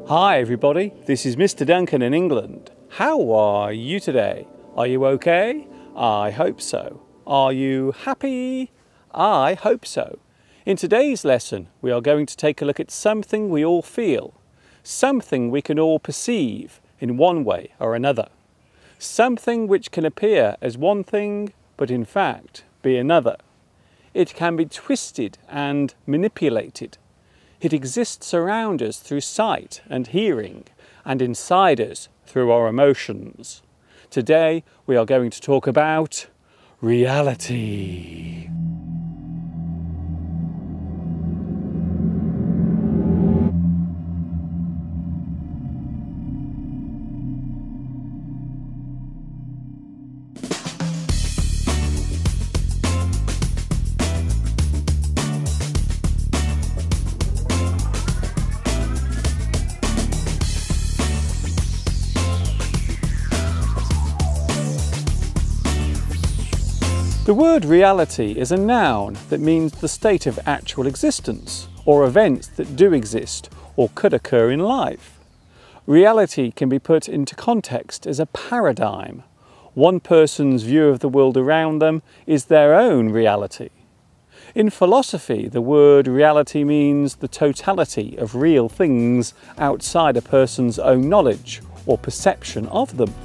Hi everybody, this is Mr. Duncan in England. How are you today? Are you okay? I hope so. Are you happy? I hope so. In today's lesson, we are going to take a look at something we all feel, something we can all perceive in one way or another, something which can appear as one thing, but in fact be another. It can be twisted and manipulated. It exists around us through sight and hearing, and inside us through our emotions. Today we are going to talk about reality. The word reality is a noun that means the state of actual existence, or events that do exist or could occur in life. Reality can be put into context as a paradigm. One person's view of the world around them is their own reality. In philosophy, the word reality means the totality of real things outside a person's own knowledge or perception of them.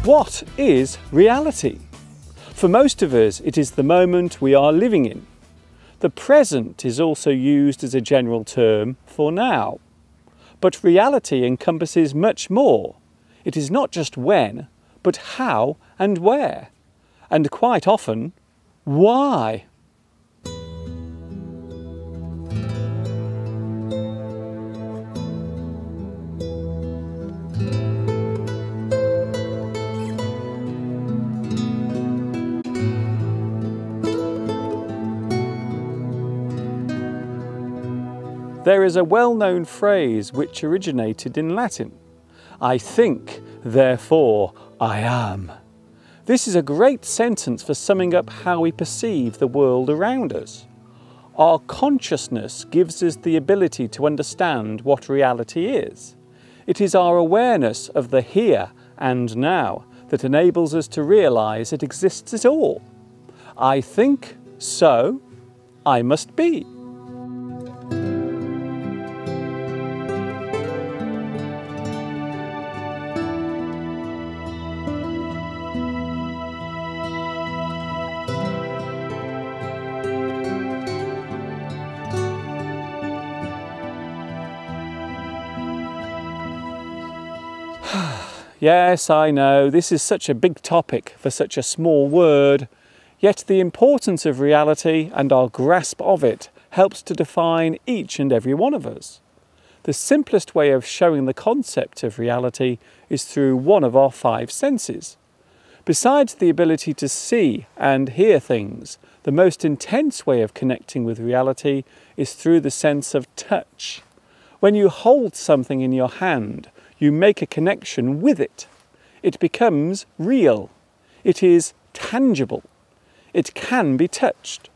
What is reality? For most of us, it is the moment we are living in. The present is also used as a general term for now. But reality encompasses much more. It is not just when, but how and where. And quite often, why? There is a well-known phrase which originated in Latin. I think, therefore I am. This is a great sentence for summing up how we perceive the world around us. Our consciousness gives us the ability to understand what reality is. It is our awareness of the here and now that enables us to realise it exists at all. I think, so I must be. Yes, I know, this is such a big topic for such a small word, yet the importance of reality and our grasp of it helps to define each and every one of us. The simplest way of showing the concept of reality is through one of our five senses. Besides the ability to see and hear things, the most intense way of connecting with reality is through the sense of touch. When you hold something in your hand, you make a connection with it. It becomes real. It is tangible. It can be touched.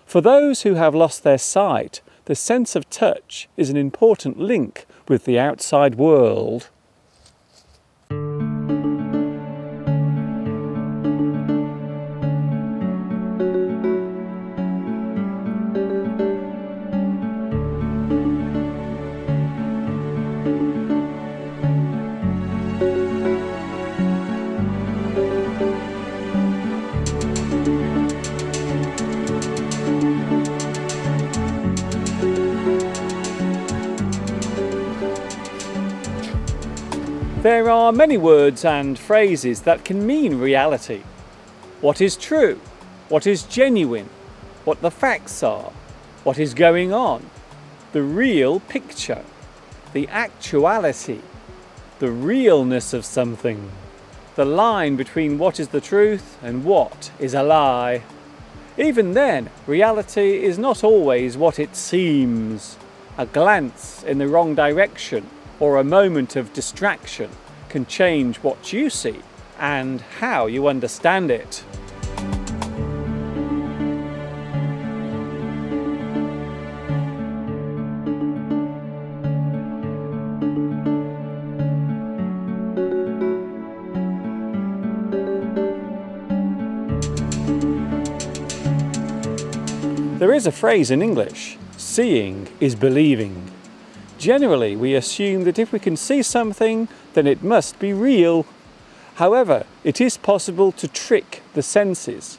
For those who have lost their sight, the sense of touch is an important link with the outside world. There are many words and phrases that can mean reality. What is true? What is genuine? What the facts are? What is going on? The real picture. The actuality. The realness of something. The line between what is the truth and what is a lie. Even then, reality is not always what it seems. A glance in the wrong direction or a moment of distraction can change what you see and how you understand it. There is a phrase in English, seeing is believing. Generally, we assume that if we can see something, then it must be real. However, it is possible to trick the senses.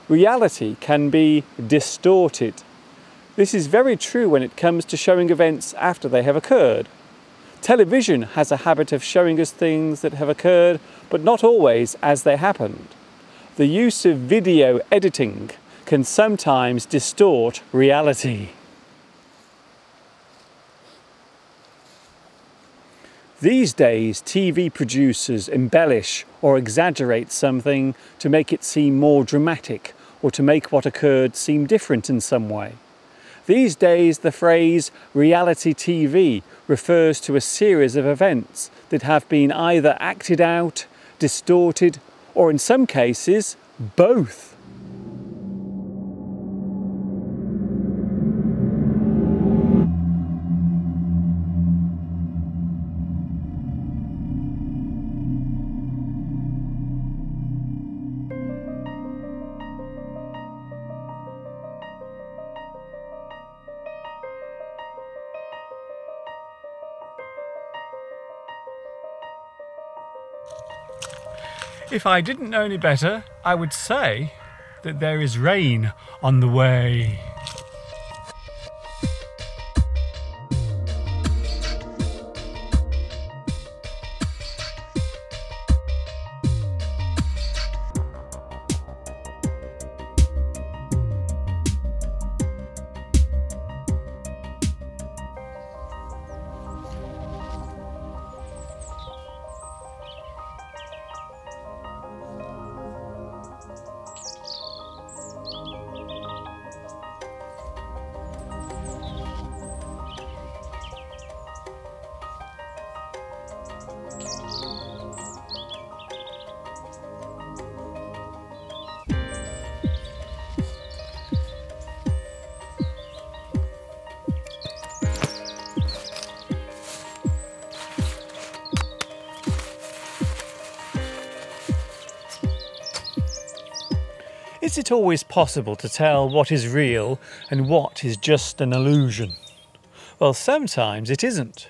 Reality can be distorted. This is very true when it comes to showing events after they have occurred. Television has a habit of showing us things that have occurred, but not always as they happened. The use of video editing can sometimes distort reality. These days, TV producers embellish or exaggerate something to make it seem more dramatic or to make what occurred seem different in some way. These days, the phrase reality TV refers to a series of events that have been either acted out, distorted, or in some cases, both. If I didn't know any better, I would say that there is rain on the way. Is it always possible to tell what is real and what is just an illusion? Well, sometimes it isn't.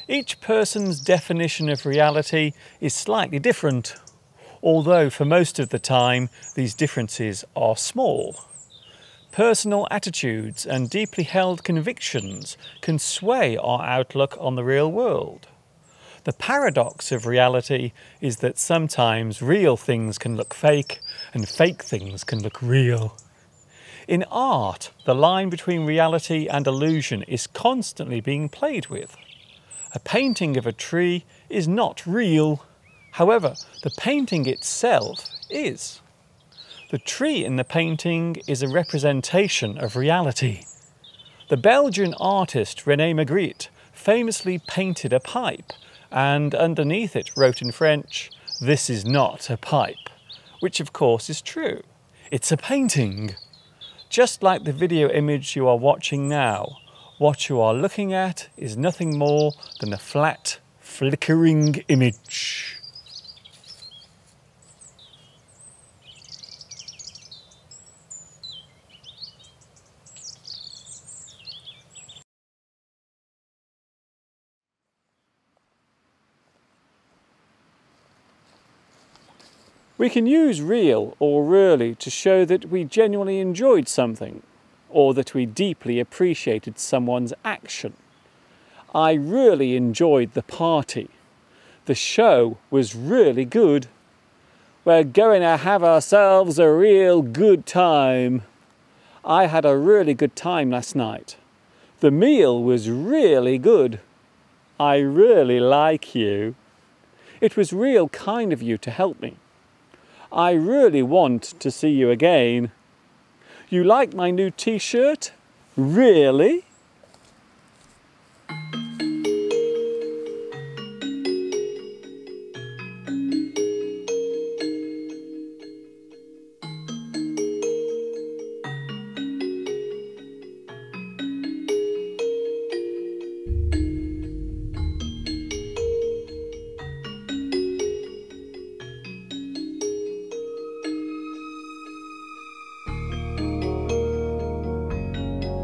Each person's definition of reality is slightly different, although for most of the time these differences are small. Personal attitudes and deeply held convictions can sway our outlook on the real world. The paradox of reality is that sometimes real things can look fake and fake things can look real. In art, the line between reality and illusion is constantly being played with. A painting of a tree is not real. However, the painting itself is. The tree in the painting is a representation of reality. The Belgian artist René Magritte famously painted a pipe, and underneath it wrote in French, "This is not a pipe," which of course is true. It's a painting. Just like the video image you are watching now, what you are looking at is nothing more than a flat, flickering image. We can use real or really to show that we genuinely enjoyed something, or that we deeply appreciated someone's action. I really enjoyed the party. The show was really good. We're going to have ourselves a real good time. I had a really good time last night. The meal was really good. I really like you. It was real kind of you to help me. I really want to see you again. You like my new t-shirt? Really?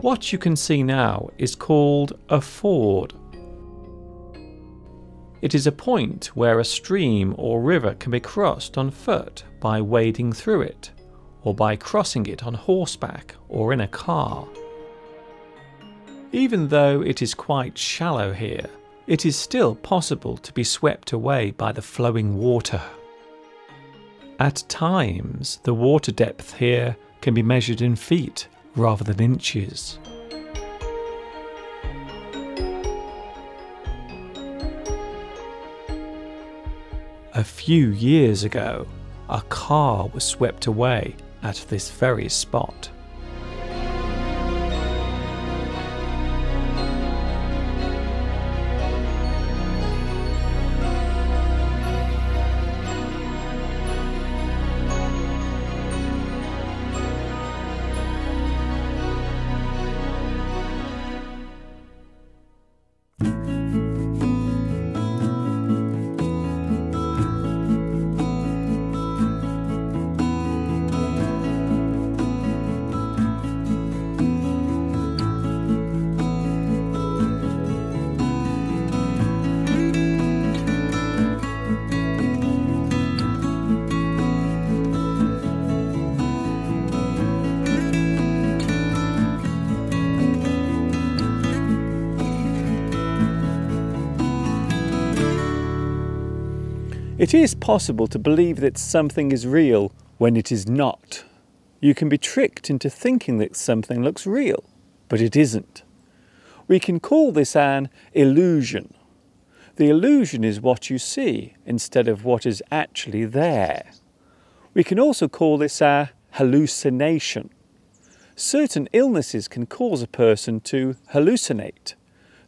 What you can see now is called a ford. It is a point where a stream or river can be crossed on foot by wading through it, or by crossing it on horseback or in a car. Even though it is quite shallow here, it is still possible to be swept away by the flowing water. At times, the water depth here can be measured in feet rather than inches. A few years ago, a car was swept away at this very spot. It is possible to believe that something is real when it is not. You can be tricked into thinking that something looks real, but it isn't. We can call this an illusion. The illusion is what you see instead of what is actually there. We can also call this a hallucination. Certain illnesses can cause a person to hallucinate.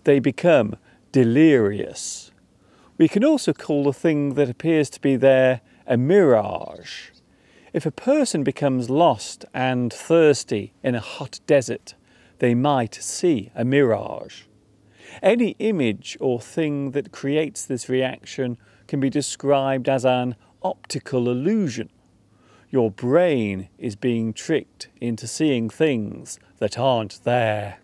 They become delirious. We can also call the thing that appears to be there a mirage. If a person becomes lost and thirsty in a hot desert, they might see a mirage. Any image or thing that creates this reaction can be described as an optical illusion. Your brain is being tricked into seeing things that aren't there.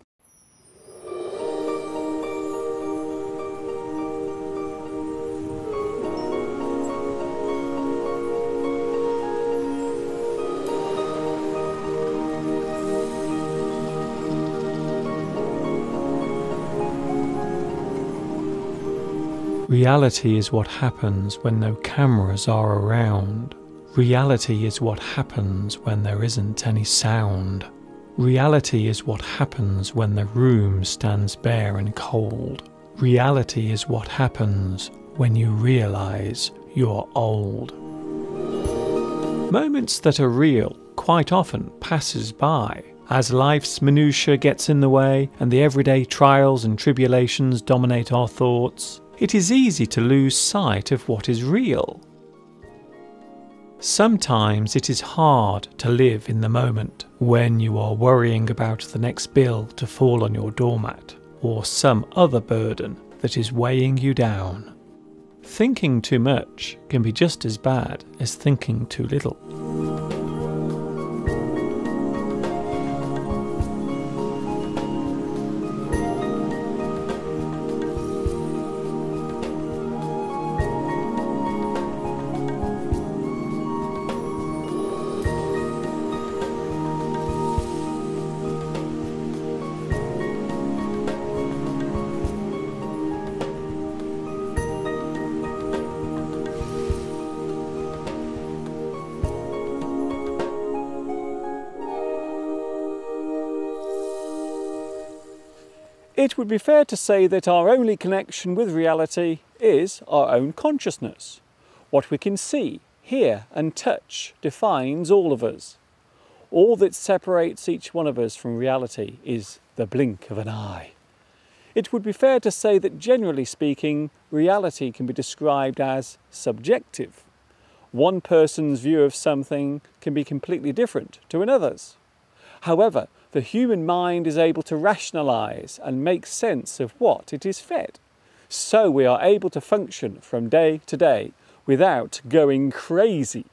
Reality is what happens when no cameras are around. Reality is what happens when there isn't any sound. Reality is what happens when the room stands bare and cold. Reality is what happens when you realise you're old. Moments that are real quite often passes by. As life's minutiae gets in the way and the everyday trials and tribulations dominate our thoughts, it is easy to lose sight of what is real. Sometimes it is hard to live in the moment when you are worrying about the next bill to fall on your doormat or some other burden that is weighing you down. Thinking too much can be just as bad as thinking too little. It would be fair to say that our only connection with reality is our own consciousness. What we can see, hear and touch defines all of us. All that separates each one of us from reality is the blink of an eye. It would be fair to say that generally speaking, reality can be described as subjective. One person's view of something can be completely different to another's. However, the human mind is able to rationalise and make sense of what it is fed. So we are able to function from day to day without going crazy.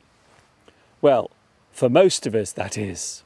Well, for most of us, that is.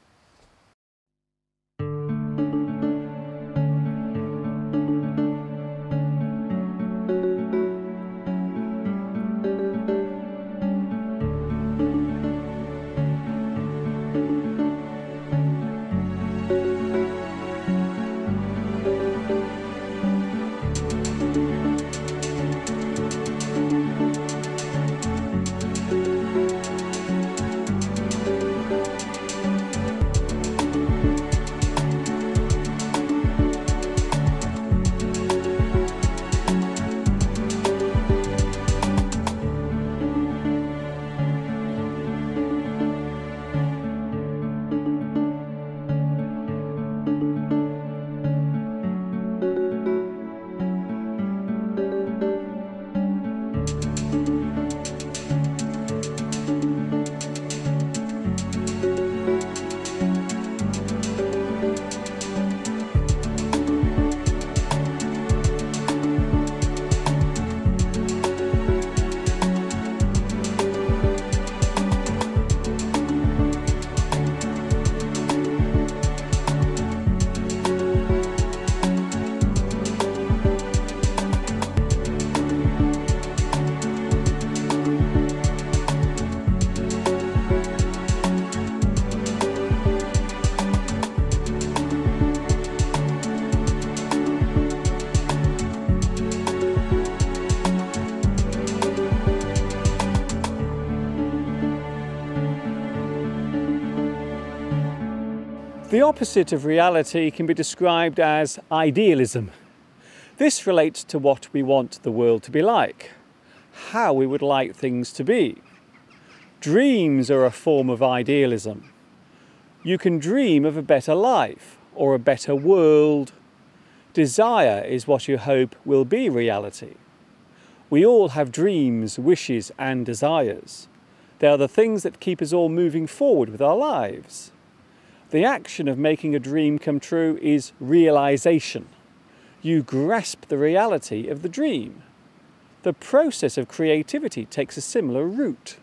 The opposite of reality can be described as idealism. This relates to what we want the world to be like, how we would like things to be. Dreams are a form of idealism. You can dream of a better life or a better world. Desire is what you hope will be reality. We all have dreams, wishes and desires. They are the things that keep us all moving forward with our lives. The action of making a dream come true is realization. You grasp the reality of the dream. The process of creativity takes a similar route.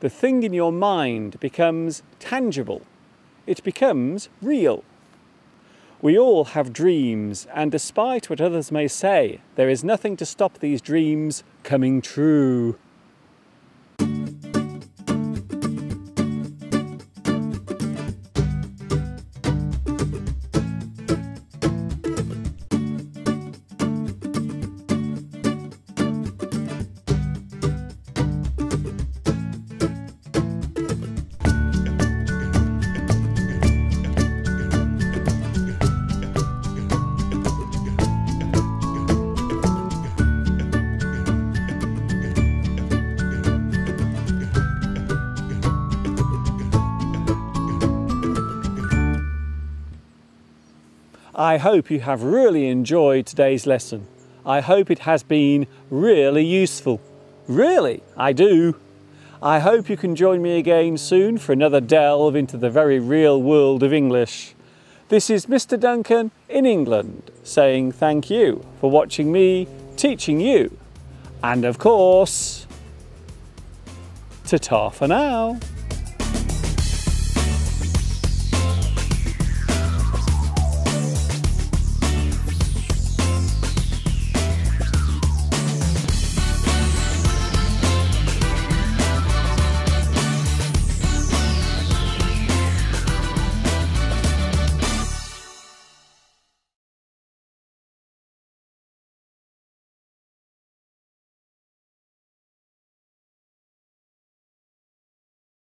The thing in your mind becomes tangible. It becomes real. We all have dreams, and despite what others may say, there is nothing to stop these dreams coming true. I hope you have really enjoyed today's lesson. I hope it has been really useful. Really, I do. I hope you can join me again soon for another delve into the very real world of English. This is Mr. Duncan in England saying thank you for watching me teaching you. And of course, ta-ta for now.